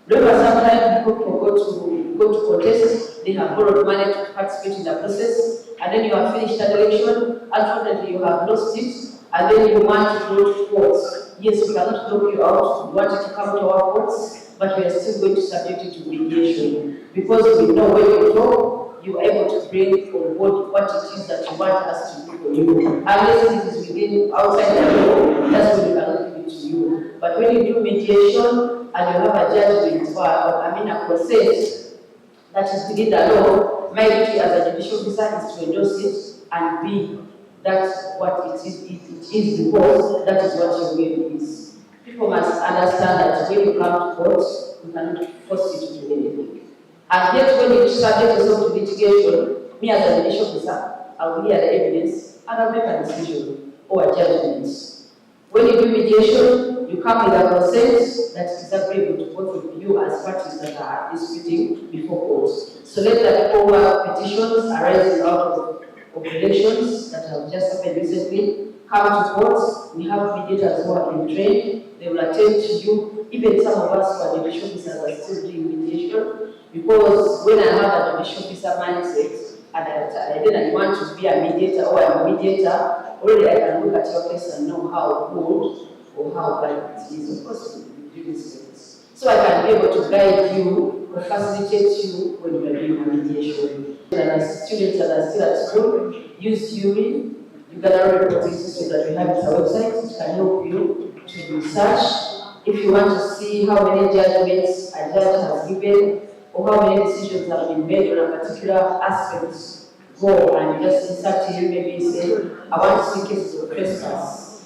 Remember, sometimes people go to protest, they have borrowed money to participate in the process, and then you have finished an election, unfortunately you have lost it, and then you want to go to courts. Yes, we cannot lock you out, we want you to come to our courts, but we are still going to subject you to mediation. Because we know when you talk, you are able to bring on board what it is that you want us to do for you. Unless it is within, outside the law, that's when we cannot give it to you. But when you do mediation, and you have a judgment, or a process that is within the law, my duty as a judicial officer is to endorse it and be that's what it is because that is what your will is. People must understand that when you come to court, you cannot force you to do anything. And yet when you subject yourself to litigation, me as a judicial officer, I will hear the evidence and I'll make a decision or a judgment. When you do mediation, you come with a consent that is agreeable to both of you as parties that are disputing before court. So let the people who have petitions arising out of elections that have just happened recently come to court. We have mediators who have been trained. They will attend to you. Even some of us who are judicial officers are still doing mediation because when I have a judicial officer mindset, and then I want to be a mediator or I'm a mediator, already I can look at your case and know how good or how bad it is. Of course, we do these things. So I can be able to guide you or facilitate you when you are doing mediation. And as students that are still at school, use URI. You can already put this so that we have it on our website. It can help you to research. If you want to see how many judgments a judge has given, or how many decisions have been made on a particular aspect, go and just insert here, maybe say, I want to see cases of trespass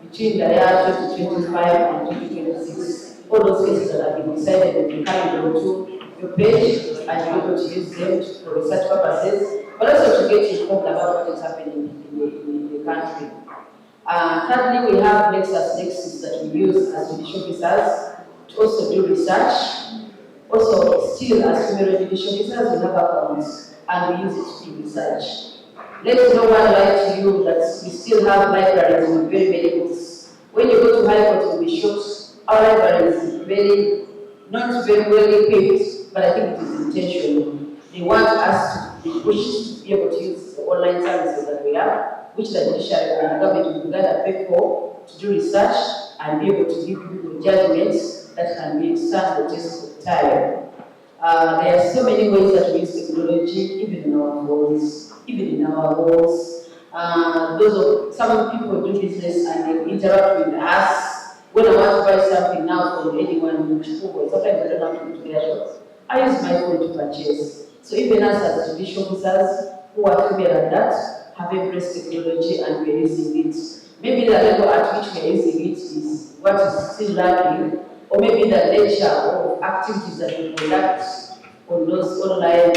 between the year 2025 and 2026. All those cases that have been decided, you can go to your page and you're able to use them for research purposes, but also to get informed about what is happening in the country. Thirdly, we have Nexus that we use as judicial officers to also do research. Also, still as female judicial officers, we have accounts and we use it to do research. Let no one lie to you that we still have libraries with very many books. When you go to High Court, you'll be shocked. Our library is not very well equipped, but I think it is intentional. They want us to be pushed to be able to use the online services that we have, which the Judiciary and the government will gather pay for to do research and be able to give people judgments that can be stand the test of time. There are so many ways that we use technology, even in our phones, even in our homes. Some people do business and they interact with us. When I want to buy something now from anyone, sometimes I don't have to go to their shops. I use my phone to purchase. So even us as judicial officers who are familiar at that have embraced technology and we're using it. Maybe the level at which we're using it is what is still lacking, or maybe the nature of activities that we conduct on those online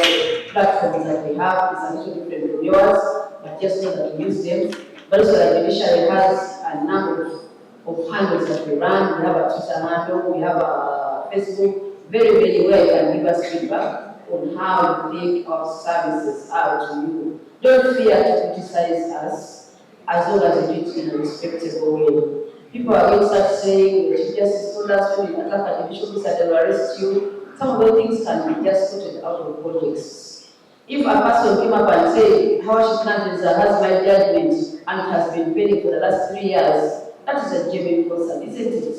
platforms that we have is a little different from yours, but just know that we use them. But also the Judiciary has a number of handles that we run. We have a Twitter handle, we have a Facebook, very where you can give us feedback on how you think our services are to you. Don't fear to criticize us as long as you do it in a respectable way. People are going to start saying, the Chief Justice told us when you attack a judicial officer, they will arrest you. Some of those things can be just put out of context. If a person came up and said, how she has my judgment and it has been pending for the last 3 years, that is a genuine concern, isn't it?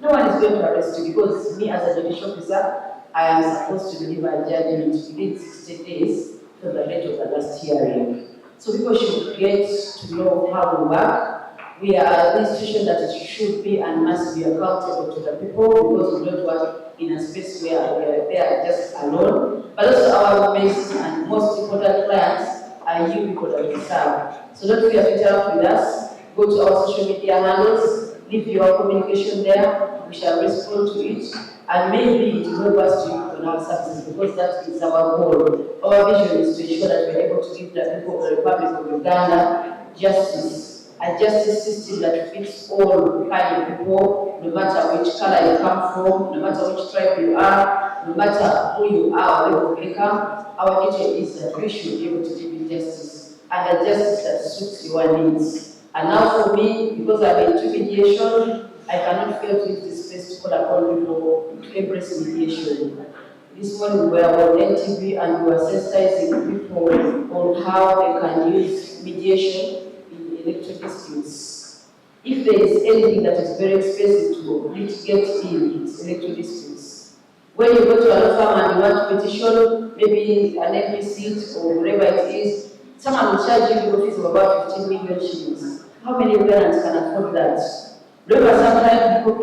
No one is going to arrest you because me as a judicial officer, I am supposed to deliver a judgment within 60 days from the date of the last hearing. So people should get to know how we work. We are an institution that should be and must be accountable to the people because we don't work in a space where we are there just alone. But also our best and most important clients are you people that we serve. So don't fear to interact with us. Go to our social media handles, leave your communication there. We shall respond to it. And maybe it will help us to on our services because that is our goal. Our vision is to ensure that we are able to give the people of the Republic of Uganda justice. A justice system that fits all kind of people, no matter which color you come from, no matter which tribe you are, no matter who you are or where you become. Our duty is that we should be able to give you justice, and a justice that suits your needs. And now for me, because I've been to mediation, I cannot fail to use this space to call upon people to embrace mediation. This morning we were on NTV and we were sensitizing people on how they can use mediation in electoral disputes. If there is anything that is very expensive to litigate in, it's electoral disputes. When you go to a law firm and you want to petition maybe an MP seat or whatever it is, someone will charge you fees of about 15 million shillings. How many parents can afford that? Remember, sometimes people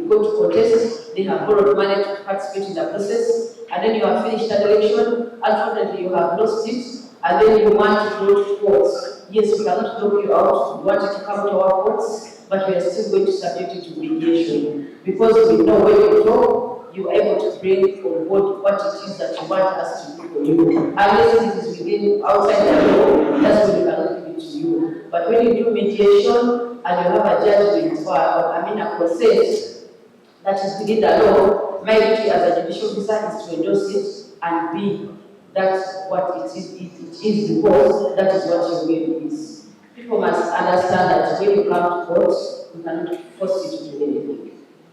go to contest, they have borrowed money to participate in the process, and then you have finished an election, unfortunately you have lost it, and then you want to go to courts. Yes, we cannot lock you out, we want you to come to our courts, but we are still going to subject you to mediation. Because we know when you talk, you are able to bring on board what it is that you want us to do for you. Unless it is within, outside the law, that's when we cannot give it to you. But when you do mediation, and you have a judgment or a process that is within the law, my duty as a judicial officer is to endorse it and be that's what it is because that is what your will is. People must understand that when you come to court, you cannot force you to do anything.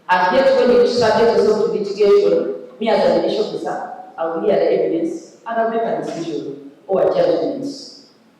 And yet when you subject yourself to litigation, me as a judicial officer, I will hear the evidence and I'll make a decision or a judgment.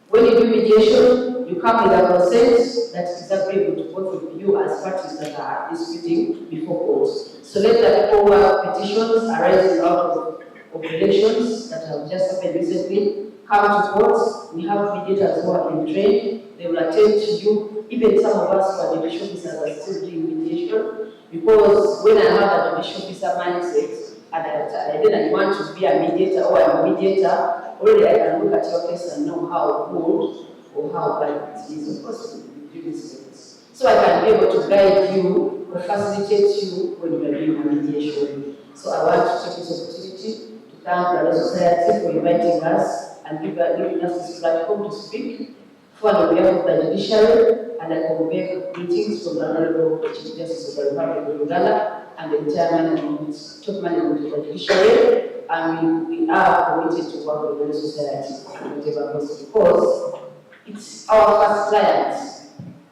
When you do mediation, you come with a consent that is agreeable to both of you as parties that are disputing before court. So let the people who have petitions arising out of elections that have just happened recently come to court. We have mediators who have been trained. They will attend to you. Even some of us who are judicial officers are still doing mediation because when I have a judicial officer mindset, and I didn't want to be a mediator or I'm a mediator, already I can look at your case and know how good or how bad it is. Of course, we do these things. So I can be able to guide you or facilitate you when you are doing a mediation. So I want to take this opportunity to thank the Law Society for inviting us and giving us this platform to speak for on behalf of the Judiciary, and I convey greetings from the Honorable Chief Justice of the Republic of Uganda and the entire management, top management of the Judiciary, and we are committed to work with the Law Society and whatever goes, because it's our first clients.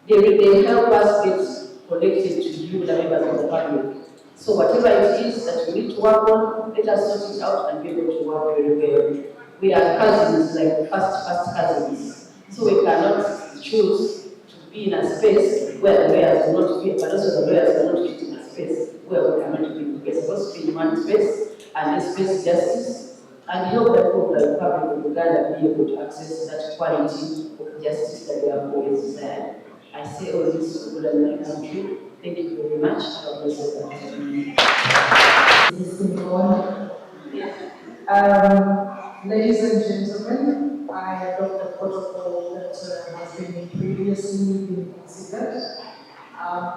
They help us get connected to you, the members of the public. So whatever it is that we need to work on, let us sort it out and be able to work very well. We are cousins, like first cousins. So we cannot choose to be in a space where the lawyers do not fit, but also the lawyers are not fit in a space where we cannot be. We're supposed to be in one space, and this space is justice, and help the people of the Republic of Uganda be able to access that quality of justice that they have always desired. I say all this to good and my country. Thank you very much. God bless you. This is on. Ladies and gentlemen, I adopt the protocol that has been previously been considered.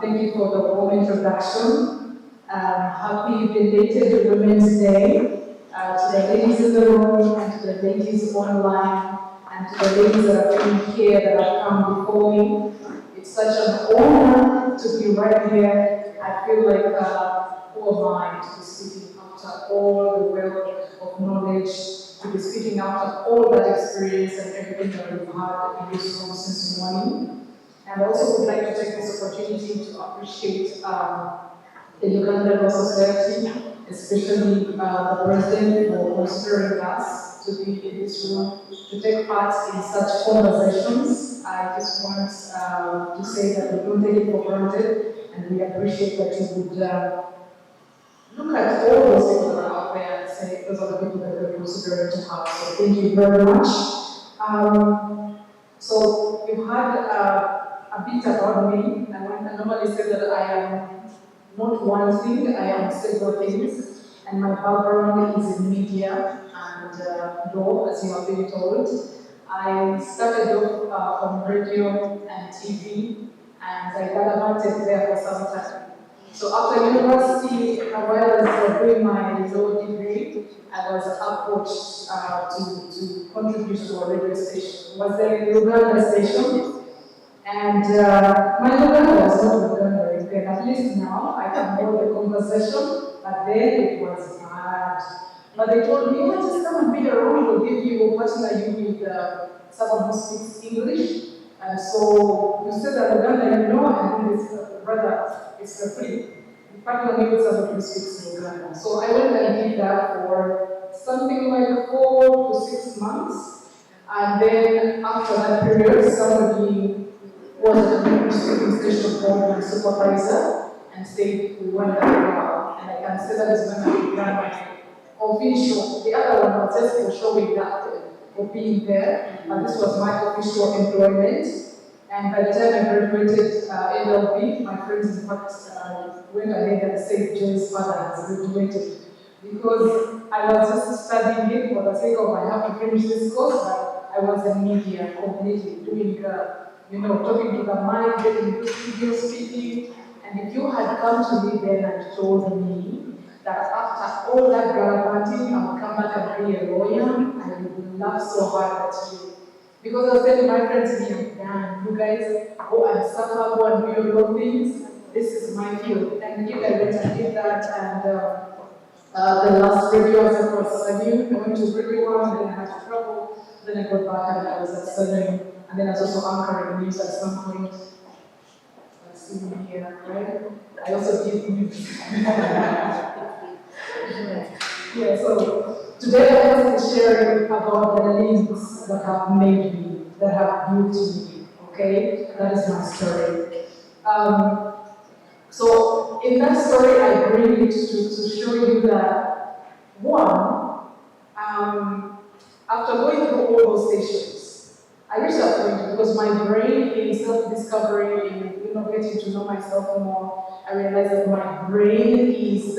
Thank you for the warm introduction. Happy belated Women's Day to the ladies in the room and to the ladies online and to the ladies that are in here that have come before me. It's such an honor to be right here. I feel like who am I to be speaking after all the wealth of knowledge, to be speaking after all that experience and everything that we've had in this room since morning. And I also would like to take this opportunity to appreciate the Uganda Law Society, especially the President for considering us to be in this room, to take part in such conversations. I just want to say that we don't take it for granted, and we appreciate that you would look at all those people that are out there and say, those are the people that we're considering to have. So thank you very much. So you had a bit about me. I normally say that I am not one thing, I am several things. And my background is in media and law, as you have been told. I started off on radio and TV, and I gallivanted there for some time. So after university, while I was doing my law degree, I was approached to contribute to a radio station. It was the Uganda station. And my Uganda was not Uganda then. At least now I can hold the conversation, but then it was hard. But they told me, just come and be around, we'll give you, partner you with someone who speaks English. And so you said that Uganda, you know, and then this brother is free. In fact, when he was able to speak in Uganda. So I went and did that for something like 4 to 6 months. And then after that period, somebody was at the speaking station called my supervisor and said we want that girl. And I can say that is when I began my official. The other one was just for showing that, for being there, and this was my official employment. And by the time I graduated LLB, my friends in fact went ahead and said Joy's father has graduated. Because I was just studying it for the sake of I have to finish this course, but I was in media completely doing, talking to the mic, getting video speaking. And if you had come to me then and told me that after all that gallivanting, I would come back and be a lawyer, I would laugh so hard at you. Because I was telling my friends, damn, you guys go and suffer, go and do your own things. This is my field. And you guys went and did that, and the last radio I was studying, I went to radio one, then I had to travel, then I got back and I was at studying, and then I was also anchoring news at some point. See me here, right? I also did news. Yeah, so today I want to share about the links that have made me, that have built me, okay? That is my story. So in that story, I bring it to show you that, one, after going through all those stations, I reached that point because my brain in self-discovery, in getting to know myself more, I realized that my brain is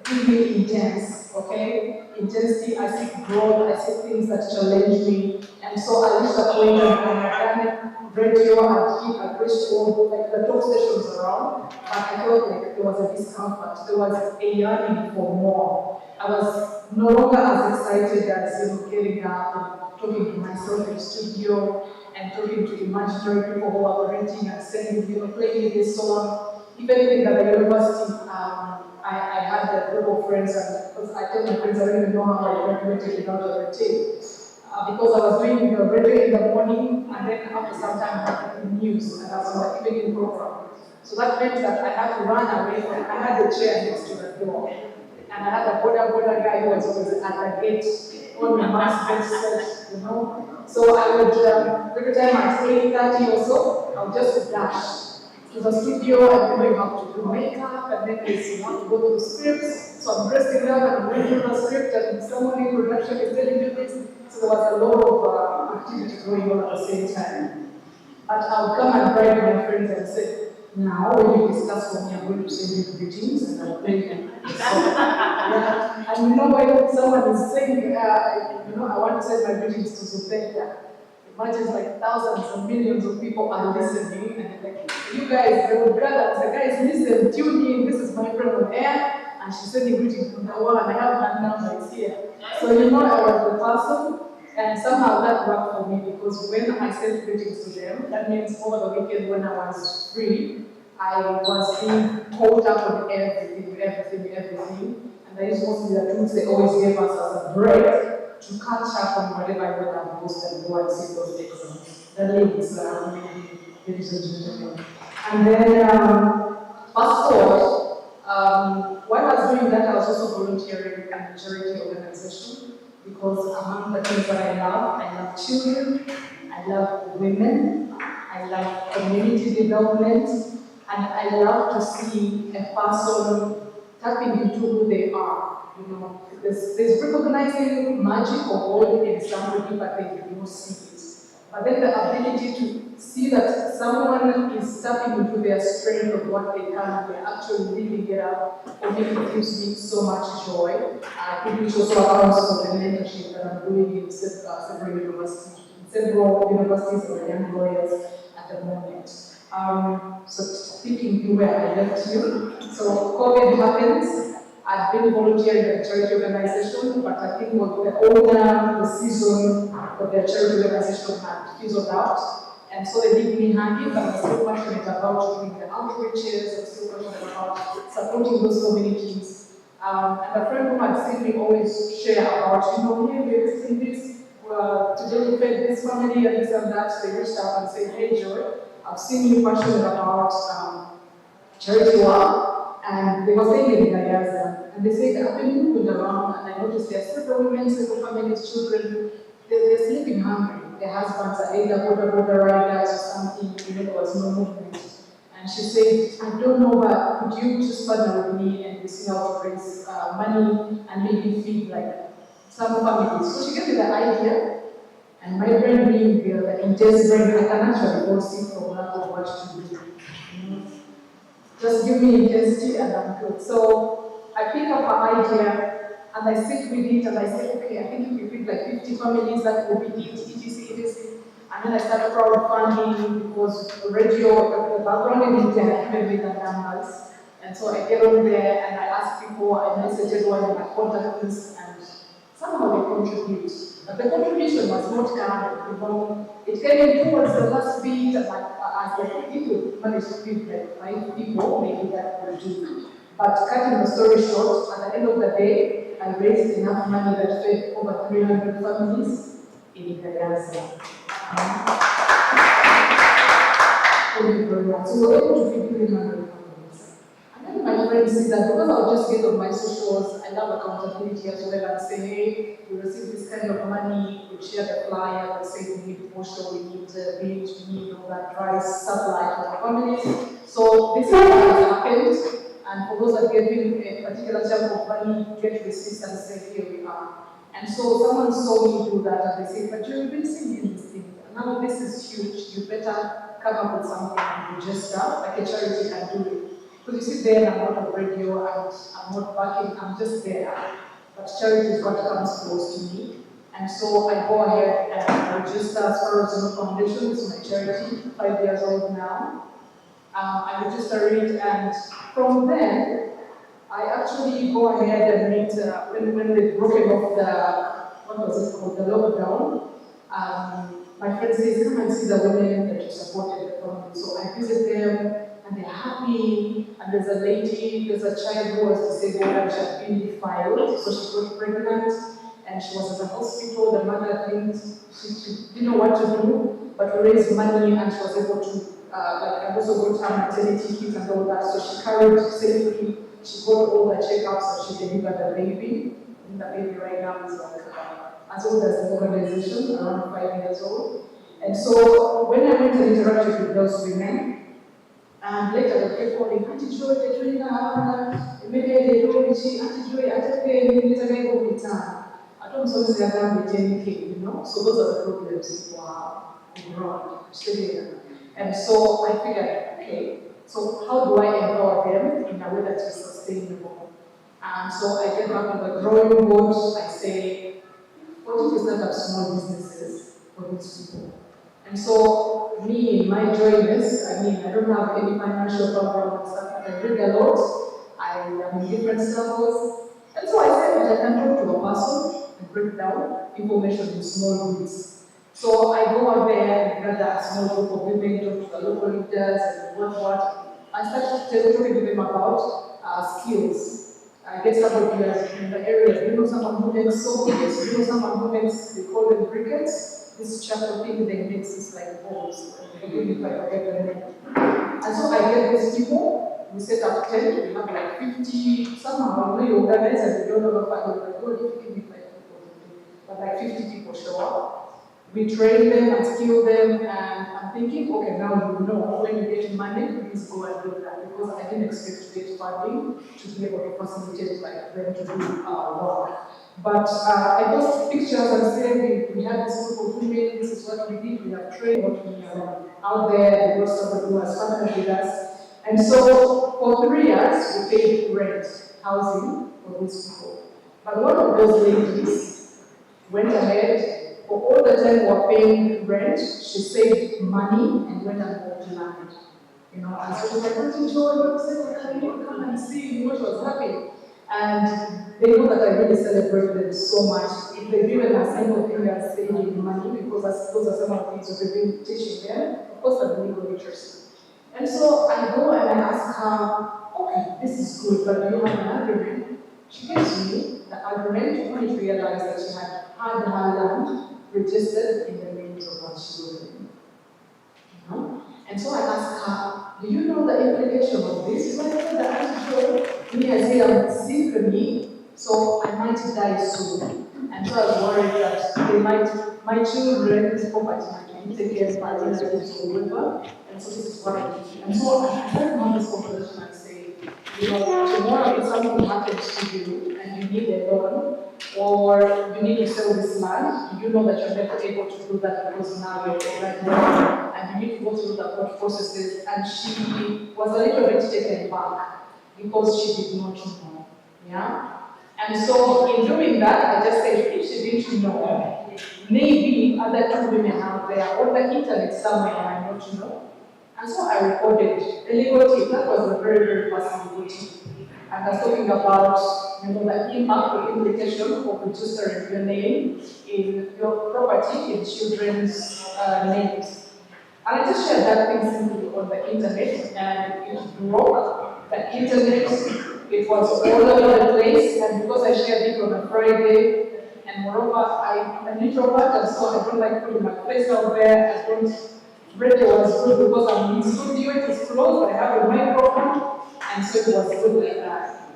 really intense, okay? Intensity, I seek growth, I seek things that challenge me. And so I reached that point and I've done radio, I've reached all like the top stations around, but I felt like there was a discomfort, there was a yearning for more. I was no longer as excited as getting up and talking to myself in the studio and talking to imaginary people who are renting and singing, playing this song. Even at the university, I had a group of friends, and because I told my friends I don't even know how I graduated without a routine. Because I was doing the radio in the morning, and then after some time I had the news, and I was on the evening program. So that meant that I had to run away from, I had a chair next to the door. And I had a border guy who was always at the gate on my mask search, So I would, every time I say 30 or so, I would just dash to the studio, and then we have to do makeup, and then there's want to go to the scripts. So I'm dressing up and I'm reading the script, and someone in production is telling me this. So there was a lot of activity going on at the same time. But I would come and bribe my friends and say, now, when you discuss for me, I'm going to send you greetings and I'll play them. And when someone is saying, I want to send my greetings to Zubeda, imagine like thousands and millions of people are listening, and like, you guys, they would gather, the guys, listen, tune in, this is my friend on air, and she's sending greetings from the one, I have her number, it's here. So I was the person. And somehow that worked for me because when I sent greetings to them, that means over the weekend when I was free, I was being caught up on everything. And I used mostly the tools they always gave us as a break to catch up on whatever I would have posted and go and see those exams. The links are really, ladies and gentlemen. And then, fast forward, while I was doing that, I was also volunteering in a charity organization. Because among the things that I love children, I love women, I love community development, and I love to see a person tapping into who they are. There's recognizing magic or God in somebody, but they do not see it. But then the ability to see that someone is tapping into their strength of what they can, they actually living it up, for me it gives me so much joy. It also accounts for the mentorship that I'm doing in several universities for young lawyers at the moment. So speaking to where I left you, so COVID happens. I've been volunteering at a charity organization, but I think what the season of the charity organization had fizzled out. And so they leave me hanging, but I'm still passionate about doing the outreaches, I'm still passionate about supporting those communities. And a friend who had seen me always share about, here we're doing this, well, today we fed this family and this and that. They reached out and said, hey, Joy, I've seen you passionate about charity work, and they were saying in Gayaza, and they said, I've been moving around, and I noticed there are several women, several families, children, they're sleeping hungry. Their husbands are either border riders or something, there was no movement. And she said, I don't know, but could you just partner with me and we see how to raise money and maybe feed like some families. So she gave me the idea, and my brain being the intense brain, I can actually go see from her of what to do. Just give me intensity and I'm good. So I pick up her idea and I sit with it and I say, okay, I think if we pick like 50 families, that will be it, etc. And then I start crowdfunding because radio, the background in India, I given me the numbers. And so I get on there and I ask people, I message everyone in my contact list, and somehow they contribute. But the contribution was not counted. It came in towards the last bit, and as the people managed to feed like 5 people, maybe that will do. But cutting the story short, at the end of the day, I raised enough money that fed over 300 families in Gaza. So we were able to feed 300 families. And then my friend said that because I'll just get on my socials, I love accountability as well, and say, hey, we received this kind of money, we share the flyer, we say we need moisture, we need beach, we need all that rice supply to our families. So this is what has happened. And for those that gave him a particular chunk of money, get receipts and say, here we are. And so someone saw me do that and they said, but you've been singing this thing. Now this is huge, you better come up with something and register, like a charity can do it. Because you see there, I'm not on radio, I'm not backing, I'm just there. But charity is what comes close to me. And so I go ahead and register as far as the foundation, this is my charity, 5 years old now. I register it, and from then, I actually go ahead and meet, when they broke off the, what was it called, the lockdown, my friend says, come and see the women that you supported the family. So I visit them, and they're happy, and there's a lady, there's a child who was disabled and she had been defiled, so she got pregnant, and she was at the hospital, the mother didn't, she didn't know what to do, but we raised money and she was able to, I also got her maternity kit and all that, so she carried safely, she got all the checkups, and she delivered the baby, and the baby right now is like, as old as the organization, around 5 years old. And so when I went and interacted with those women, and later the people were like, Auntie Joy, they're doing that, maybe they don't reach Auntie Joy, I go with time. I don't so say I'm with 10K, you know? So those are the problems. Wow, abroad, Australia. And so I figured, okay, so how do I empower them in a way that is sustainable? And so I get back to the drawing board, I say, what if we start up small businesses for these people? And so, me, in my joyness, I mean, I don't have any financial background and stuff, but I read a lot, I am in different circles, and so I said that I can talk to a person and break down information in small bits. So I go out there and gather a small group of women, talk to the local leaders and what. I started talking to them about skills. I get somebody in the area, you know someone who makes soap, yes, you know someone who makes, they call them briquettes. This chocolate thing they mix is like balls. Forgive me if I forget the name. And so I get these people, we set up 10, we have like 50, somehow we organize and we don't know if I will go, if you give me 5 people, but like 50 people show up. We train them and skill them, and I'm thinking, okay, now you know when you get money, please go and do that, because I didn't expect to get funding to be able to facilitate like them to do work. But I post pictures and say, we had this group of women, this is what we did, we have trained what we out there, we got somebody who has partnered with us. And so for 3 years, we paid rent, housing for these people. But one of those ladies went ahead, for all the time we were paying rent, she saved money and went and bought land. You know, and so she was like, Auntie Joy, can you come and see? You know, she was happy. And they know that I really celebrate them so much. If they've given us any of them are saving money, because those are some of the things that we've been teaching them, of course, I'm legal literacy. And so I go and I ask her, okay, this is good, but do you have an agreement? She gives me the agreement, only to realize that she had her land registered in the names of our children. You know? And so I asked her, do you know the implication of this? So I told her, Auntie me as a symphony, so I might die soon. And so I was worried that my children's property might be taken by relatives or whatever. And so this is what I did. And so I tried to have this conversation and say, you know, tomorrow if something happens to you and you need a loan, or you need to sell this land, you know that you're never able to do that because now you're right now, and you need to go through the court processes. And she was a little bit taken back because she did not know. Yeah? And so in doing that, I just said, if she didn't know, maybe other two women out there on the internet somewhere might not know. And so I recorded a legal tip. That was a very, very personal legal tip. And I was talking about, you know, the impact or implication of registering your name in your property in children's names. And I just shared that thing simply on the internet, and it broke the internet. It was all over the place, and because I shared it on a Friday, and moreover, I'm an introvert, and so I don't like putting my face out there. I don't. Radio was good because I'm in studio, it is closed, I have a microphone, and so it was good like that.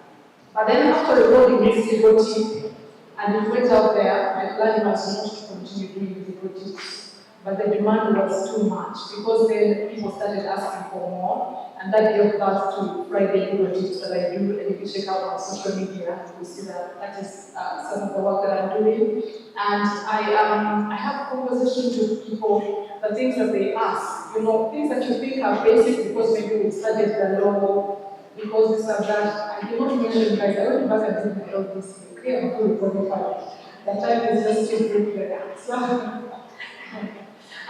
But then after recording this legal tip, and it went out there, my plan was not to continue doing legal tips. But the demand was too much because then people started asking for more, and that gave birth to Friday legal tips that I do. And if you check out on social media, you will see that is some of the work that I'm doing. And I have conversations with people, the things that they ask, you know, things that you think are basic because maybe we studied the law, because this and that. I did not mention, guys, I went back and did my law this week. Okay, I'm fully qualified. The time is just too brief there. So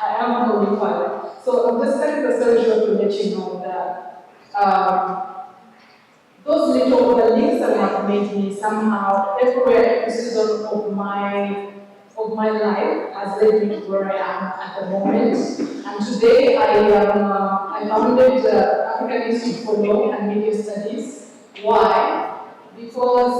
I am qualified. So I'm just telling the story short to let you know that those little the links that have made me somehow everywhere episode of my life has led me to where I am at the moment. And today I founded the African Institute for Law and Media Studies. Why? Because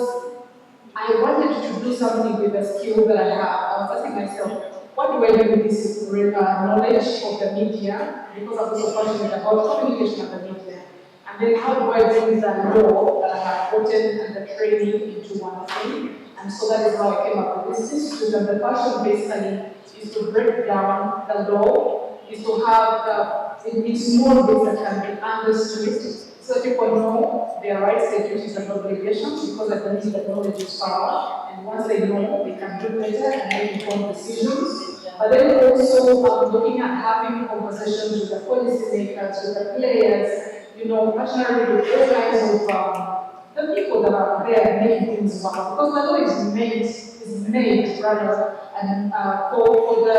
I wanted to do something with the skill that I have. I was asking myself, what do I do with this knowledge of the media? Because I'm so passionate about communication of the media. And then how do I bring the law that I have gotten and the training into one thing? And so that is how I came up with this institute. And the passion basically is to break down the law, is to have in small bits that can be understood, so that people know their rights, their duties, and obligations, because I believe that knowledge is power. And once they know, they can do better and make informed decisions. But then also looking at having conversations with the policymakers, with the players, you know, partnering with all kinds of the people that are there making things work. Because the law is made rather, and for the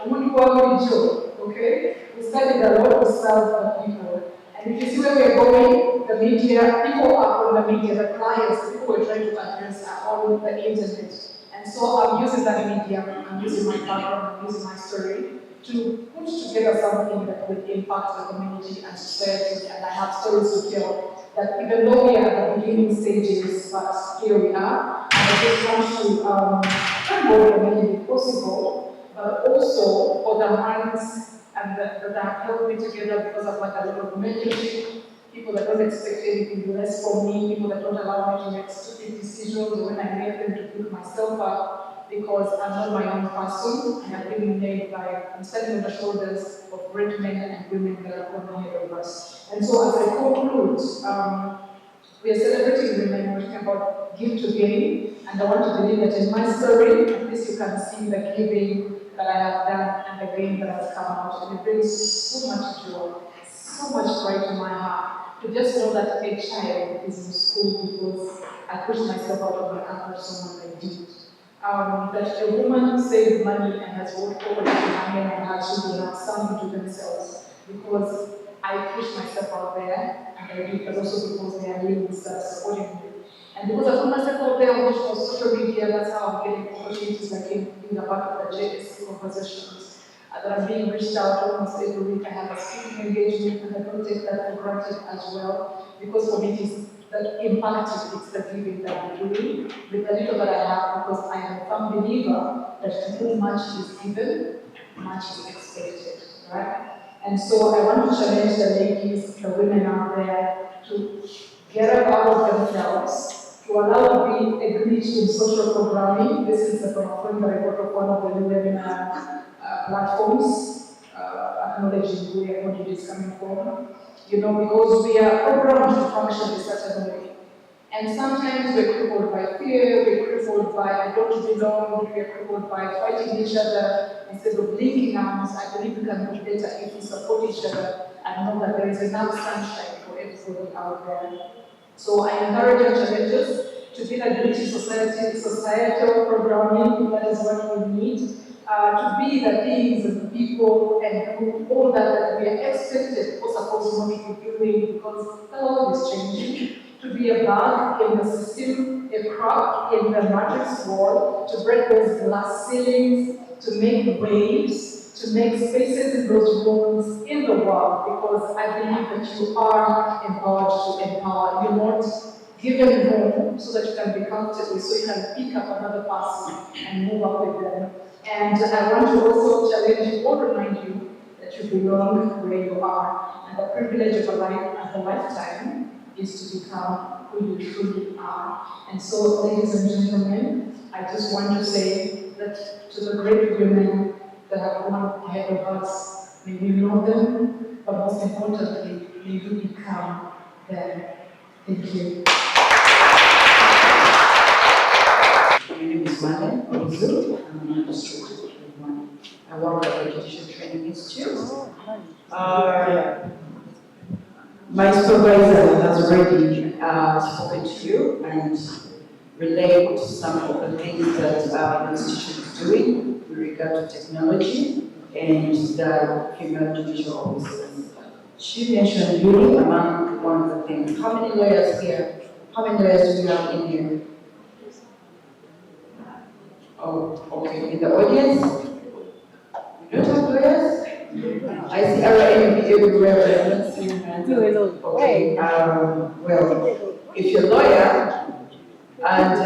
municipal job, okay? We study the law to serve the people. And if you see where we're going, the media, people are on the media, the clients, the people we're trying to address are on the internet. And so I'm using that media, I'm using my background, I'm using my story to put together something that will impact the community and society. And I have stories to tell that even though we are at the beginning stages, but here we are. And I just want to try more than it possible, but also for the hands and that have held me together because of like a lot of mentorship, people that don't expect anything less from me, people that don't allow me to make stupid decisions, or when I make them to pick myself up, because I'm not my own person, and I've been made by, I'm standing on the shoulders of great men and women that are on ahead of us. And so as I conclude, we are celebrating women, we're talking about give to gain, and I want to believe that in my story, at least you can see the giving that I have done and the gain that has come out, and it brings so much joy, so much pride to my heart, to just know that a child is in school because I pushed myself out of my comfort zone and I did. That a woman saved money and has worked over to money and her children have something to themselves because I pushed myself out there and I did, but also because they are links that are supporting me. And because I put myself out there on social media, that's how I'm getting opportunities like being a part of the JSC conversations. That I'm being reached out almost every week. I have a speaking engagement and I don't take that for granted as well, because for me it is the impact it's the giving that we're doing with the little that I have, because I am a firm believer that too much is given, much is expected, right? And so I want to challenge the ladies, the women out there, to get up out of themselves, to allow to be engaged in social programming. This is from a point that I got of one of the women platforms, acknowledging where what it is coming from. You know, because we are programmed to function in such a way. And sometimes we're crippled by fear, we're crippled by I don't belong, we're crippled by fighting each other. Instead of linking arms, I believe we can do better if we support each other and know that there is enough sunshine for everybody out there. So I encourage our challenges to build ability societal programming, that is what we need, to be the things and the people and do all that we are expected, or supposed not to be doing, because the world is changing. To be a bug in the system, a crack in the matrix wall, to break those glass ceilings, to make waves, to make spaces in those rooms in the world, because I believe that you are empowered to empower. You're not given room so that you can be comfortable, so you can pick up another person and move up with them. And I want to also challenge you or remind you that you belong where you are, and the privilege of a life and a lifetime is to become who you truly are. And so, ladies and gentlemen, I just want to say that to the great women that have gone ahead of us, may we know them, but most importantly, may we become them. Thank you. My name is Mane Ozu. I'm an administrator. I work at the Judiciary Training Institute. My supervisor has already spoken to you and relayed some of the things that the institution is doing with regard to technology and the female judicial officers. She mentioned beauty among one of the things. How many lawyers here? How many lawyers do we have in here? Oh, okay. In the audience? You don't have lawyers? I see RNB everywhere, but I don't see your hands. Okay, well, if you're a lawyer and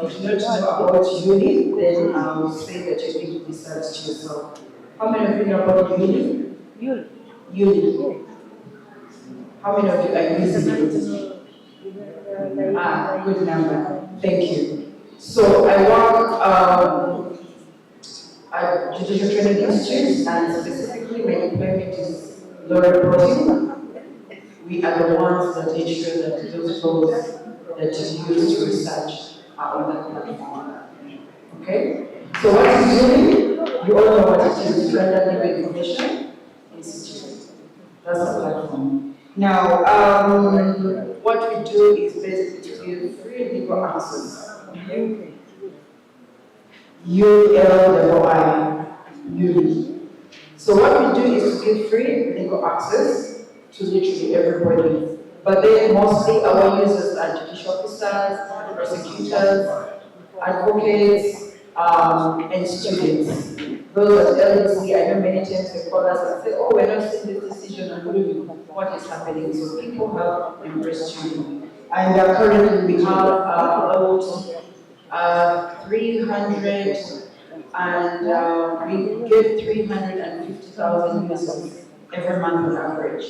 you do not know about uni, then I will say that you need to research yourself. How many of you know about uni? Uni. How many of you are using it? Good number. Thank you. So I work at Judicial Training Institute, and specifically my employment is law reporting. We are the ones that ensure that those laws that you use to research are on that platform. Okay? So what is uni? You all know what it is, Uganda Legal Information Institute. That's the platform. Now, what we do is basically to give free legal access. ULI. So what we do is to give free legal access to literally everybody. But then mostly our users are judicial officers, prosecutors, advocates, and students. Those at LDC, I know many times they call us and say, oh, we're not seeing this decision on what is happening. So people have embraced you. And currently we have about 300, and we get 350,000 users every month on average.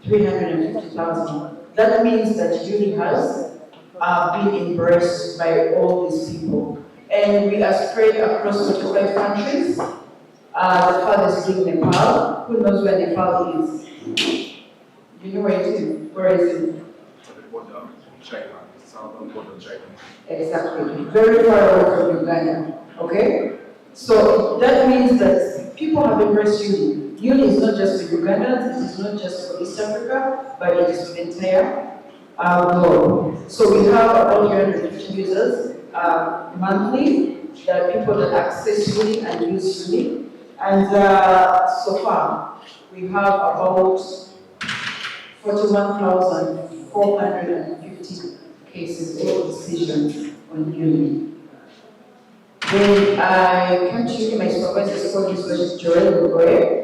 350,000. That means that uni has been embraced by all these people. And we are spread across 45 countries. The farthest being Nepal. Who knows where Nepal is? You know where it is? Where is it? At the border of China, southern border of China. Exactly. Very far away from Uganda. Okay? So that means that people have embraced uni. Uni is not just for Ugandans, it is not just for East Africa, but it is for the entire globe. So we have about 350 users monthly. There are people that access uni and use uni. And so far, we have about 41,450 cases or decisions on uni. When I came to uni, my supervisor's called was Joel Lugoye.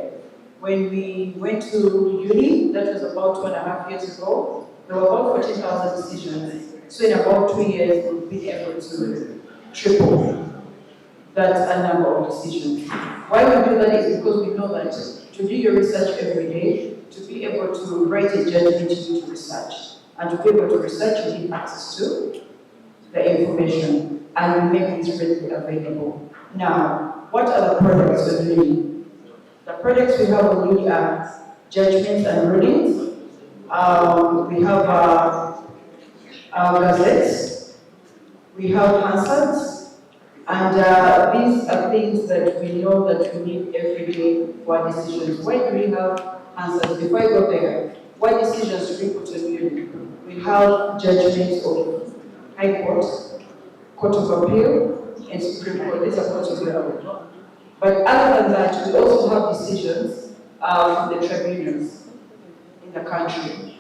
When we went to uni, that was about 2.5 years ago, there were about 14,000 decisions. So in about 2 years, we'll be able to triple that number of decisions. Why we do that is because we know that to do your research every day, to be able to write a judgment, you need to research. And to be able to research, you need access to the information, and we make it readily available. Now, what are the products we're doing? The products we have on Uni are judgments and rulings. We have our gazettes, we have Hansards, and these are things that we know that we need every day for our decisions. Why do we have Hansards? Before I go there, what decisions do we put on Uni? We have judgments of High Court, Court of Appeal, and Supreme Court. These are courts of law. But other than that, we also have decisions from the tribunals in the country.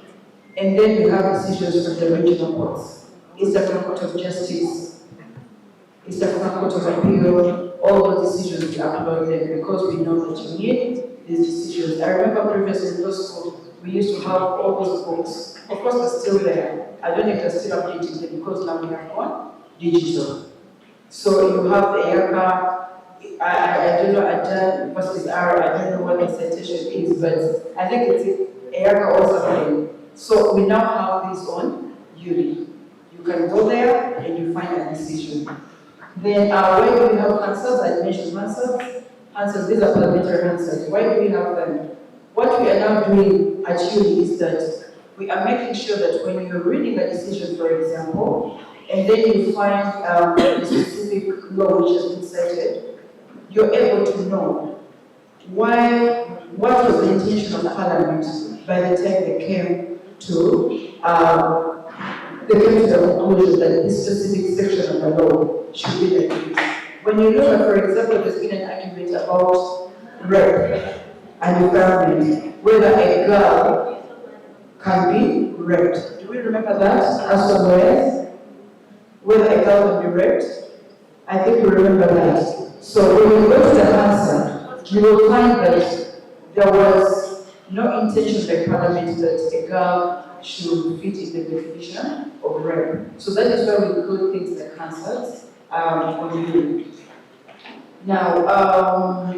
And then we have decisions from the regional courts. East African Court of Justice, East African Court of Appeal, all those decisions we upload them because we know that you need these decisions. I remember previously in law school, we used to have all those books. Of course, they're still there. I don't know if they're still updating them because now we have one digital. So you have the EACA, I don't know, Adan versus R, I don't know what the citation is, but I think it's EACA also. So we now have this on Uni. You can go there and you find a decision. Then where do we have Hansards? I mentioned Hansards. Hansards, these are parliamentary Hansards. Why do we have them? What we are now doing at Uni is that we are making sure that when you're reading a decision, for example, and then you find a specific law which has been cited, you're able to know what was the intention of Parliament by the time they came to the conclusion that this specific section of the law should be the case. When you look at, for example, there's been an argument about rape and environment, whether a girl can be raped. Do we remember that as lawyers? Whether a girl can be raped? I think we remember that. So when you go to the answer, you will find that there was no intention by Parliament that a girl should fit in the definition of rape. So that is why we include things like Hansards on Uni. Now,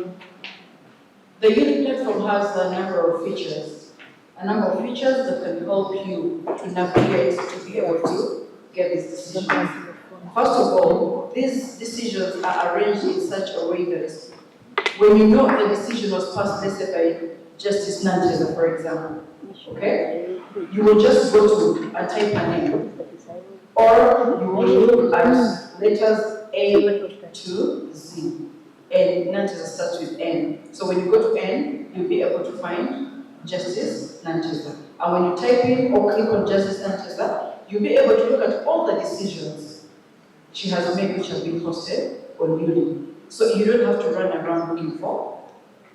the Uni platform has a number of features that can help you to navigate to be able to get these decisions. First of all, these decisions are arranged in such a way that when you know the decision was passed, let's say by Justice Nantes, for example, okay, you will just go to and type a name, or you will look at letters A to Z, and Nantes starts with N. So when you go to N, you'll be able to find Justice Nantes. And when you type in or click on Justice Nantes, you'll be able to look at all the decisions she has made which have been posted on Uni. So you don't have to run around looking for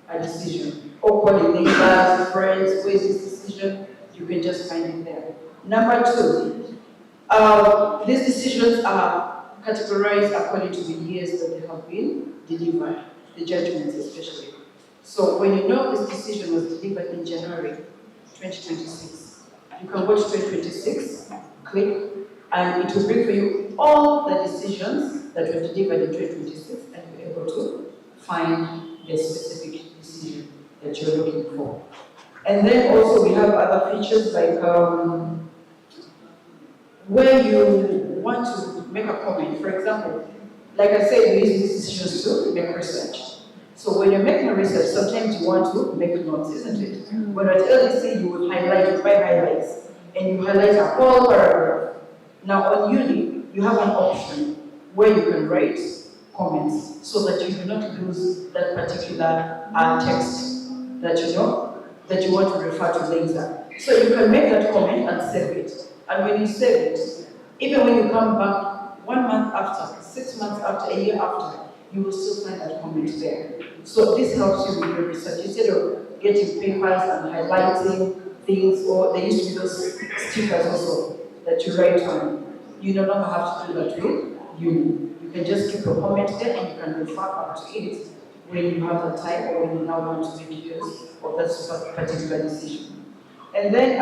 a decision or calling neighbors, friends, where is this decision? You can just find it there. Number two, these decisions are categorized according to the years that they have been delivered, the judgments especially. So when you know this decision was delivered in January 2026, you can go to 2026, click, and it will bring for you all the decisions that were delivered in 2026, and you're able to find the specific decision that you're looking for. And then also we have other features like where you want to make a comment. For example, like I said, we use these decisions to make research. So when you're making research, sometimes you want to make notes, isn't it? When at LDC, you would highlight it by highlights, and you highlight a whole paragraph. Now on Uni, you have an option where you can write comments so that you do not lose that particular text that you want to refer to later. So you can make that comment and save it. And when you save it, even when you come back 1 month after, 6 months after, a year after, you will still find that comment there. So this helps you with your research. Instead of getting papers and highlighting things, or there used to be those stickers also that you write on. You no longer have to do that with Uni. You can just keep a comment there and you can refer back to it when you have the time or when you now want to make use of that particular decision. And then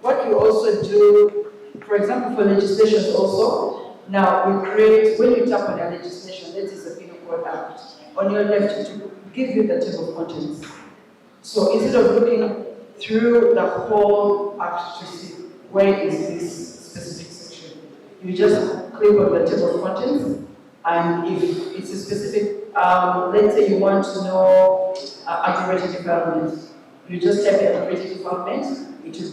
what you also do, for example, for legislations also, now we create, when you tap on a legislation, that is a Penal Code Act, on your left it will give you the table of contents. So instead of looking through the whole act to see where is this specific section, you just click on the table of contents, and if it's a specific, let's say you want to know aggravated development, you just type in aggravated development, it will